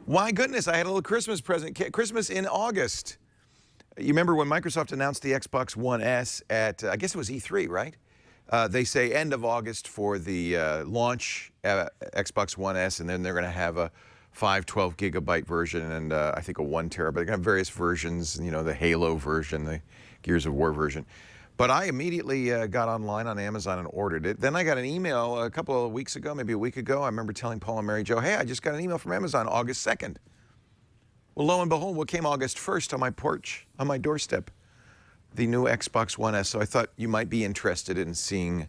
My goodness, I had a little Christmas present. Christmas in August. You remember when Microsoft announced the Xbox One S at, I guess it was E3, right? They say end of August for the launch Xbox One S, and then they're going to have a 512 gigabyte version and I think a 1 terabyte. They're going to have various versions, you know, the Halo version, the Gears of War version. But I immediately got online on Amazon and ordered it. Then I got an email a couple of weeks ago, maybe a week ago. I remember telling Paul and Mary Jo, hey, I just got an email from Amazon August 2nd. Well, lo and behold, what came August 1st on my porch, on my doorstep? The new Xbox One S. So I thought you might be interested in seeing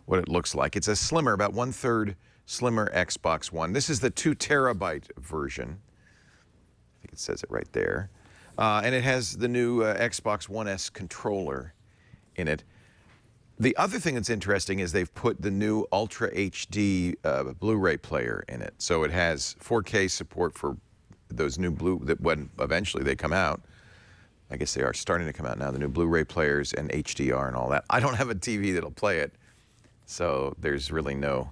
what it looks like. It's a slimmer, about 1/3 slimmer Xbox One. This is the 2 terabyte version. I think it says it right there. And it has the new Xbox One S controller in it. The other thing that's interesting is they've put the new Ultra HD Blu-ray player in it. So it has 4K support for those new when eventually they come out. I guess they are starting to come out now, the new Blu-ray players and HDR and all that. I don't have a TV that'll play it, so there's really no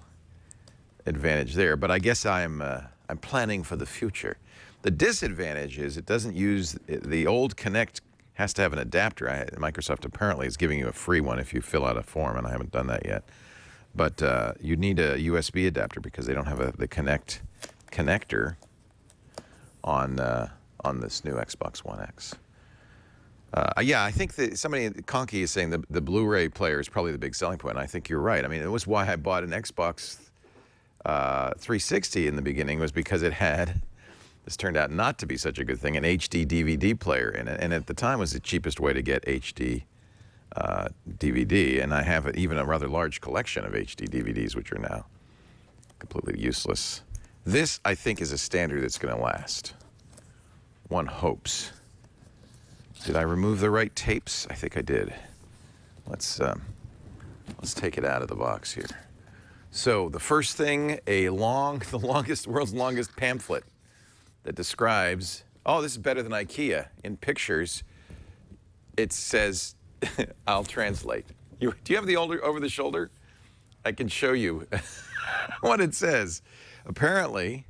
advantage there. But I guess I'm planning for the future. The disadvantage is it doesn't use the old Kinect. Has to have an adapter. Microsoft apparently is giving you a free one if you fill out a form, and I haven't done that yet. But you need a USB adapter because they don't have the Kinect connector on this new Xbox One X. Yeah, I think that somebody, Conky, is saying the Blu-ray player is probably the big selling point. And I think you're right. I mean, it was why I bought an Xbox 360 in the beginning, was because it had, this turned out not to be such a good thing, an HD DVD player in it. And at the time was the cheapest way to get HD DVD. And I have even a rather large collection of HD DVDs, which are now completely useless. This, I think, is a standard that's going to last. One hopes. Did I remove the right tapes? I think I did. Let's take it out of the box here. So the first thing, the world's longest pamphlet that describes, oh, this is better than IKEA. In pictures, it says, I'll translate. Do you have the over the shoulder? I can show you what it says. Apparently,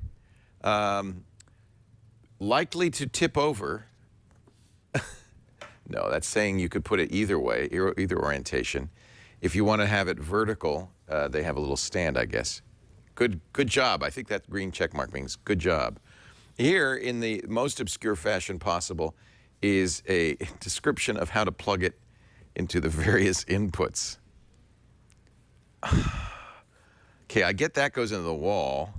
likely to tip over. No, that's saying you could put it either way, either orientation. If you want to have it vertical, they have a little stand, I guess. Good job. I think that green check mark means good job. Here, in the most obscure fashion possible, is a description of how to plug it into the various inputs. Okay, I get that goes into the wall.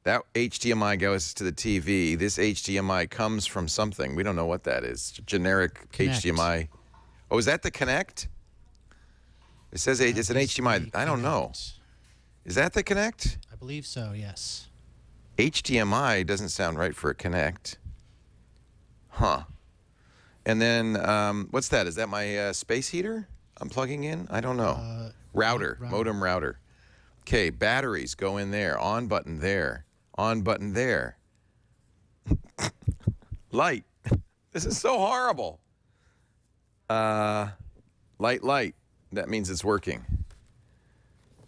That HDMI goes to the TV. This HDMI comes from something. We don't know what that is. Generic Connect. HDMI. Oh, is that the Connect? It says it's an HDMI. I don't know. Is that the Connect? I believe so, yes. HDMI doesn't sound right for a Connect. Huh. And then, what's that? Is that my space heater I'm plugging in? I don't know. Router, modem router. Okay, batteries go in there. On button there. On button there. Light. This is so horrible. Light. That means it's working.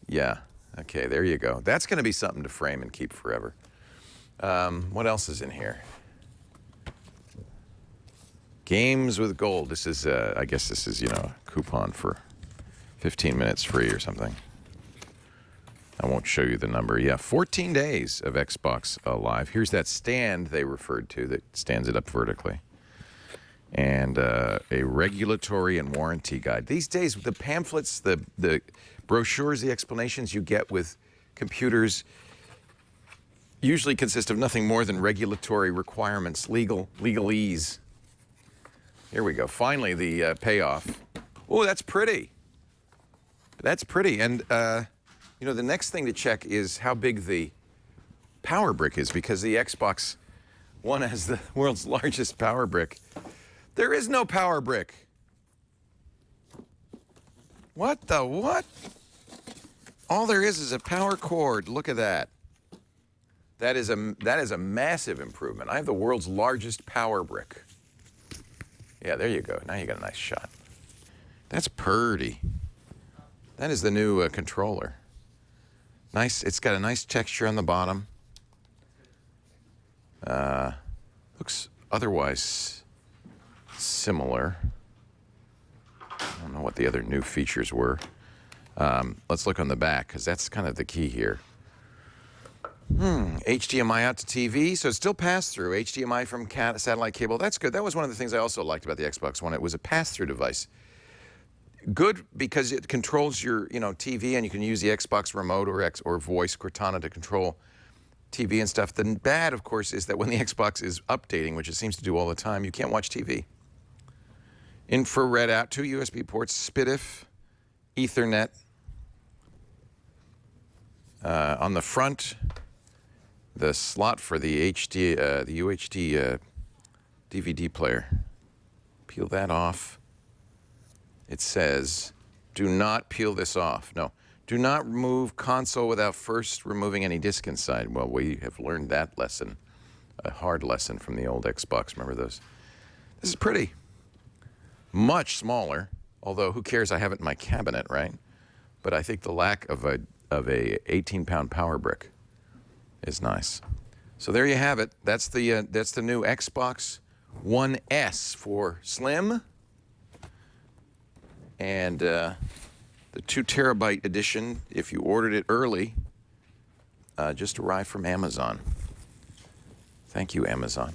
Yeah. Okay, there you go. That's going to be something to frame and keep forever. What else is in here? Games with gold. This is, I guess this is, you know, a coupon for 15 minutes free or something. I won't show you the number. Yeah, 14 days of Xbox Live. Here's that stand they referred to that stands it up vertically. And a regulatory and warranty guide. These days, the pamphlets, the brochures, the explanations you get with computers usually consist of nothing more than regulatory requirements, legalese. Here we go. Finally, the payoff. Oh, that's pretty. That's pretty. And, you know, the next thing to check is how big the power brick is, because the Xbox One has the world's largest power brick. There is no power brick. What the what? All there is a power cord. Look at that. That is a massive improvement. I have the world's largest power brick. Yeah, there you go. Now you got a nice shot. That's purty. That is the new controller. Nice. It's got a nice texture on the bottom. Looks otherwise similar. I don't know what the other new features were. Let's look on the back, because that's kind of the key here. HDMI out to TV, so it's still pass-through. HDMI from satellite cable, that's good. That was one of the things I also liked about the Xbox One. It was a pass-through device. Good because it controls your, TV, and you can use the Xbox remote or voice Cortana to control TV and stuff. The bad, of course, is that when the Xbox is updating, which it seems to do all the time, you can't watch TV. Infrared out, 2 USB ports, SPDIF, Ethernet. On the front, the slot for the UHD DVD player. Peel that off. It says, do not peel this off. No, do not remove console without first removing any disk inside. Well, we have learned that lesson, a hard lesson from the old Xbox. Remember those? This is pretty. Much smaller, although who cares? I have it in my cabinet, right? But I think the lack of a 18-pound power brick is nice. So there you have it. That's the new Xbox One S for slim, and the 2 terabyte edition, if you ordered it early, just arrived from Amazon. Thank you, Amazon.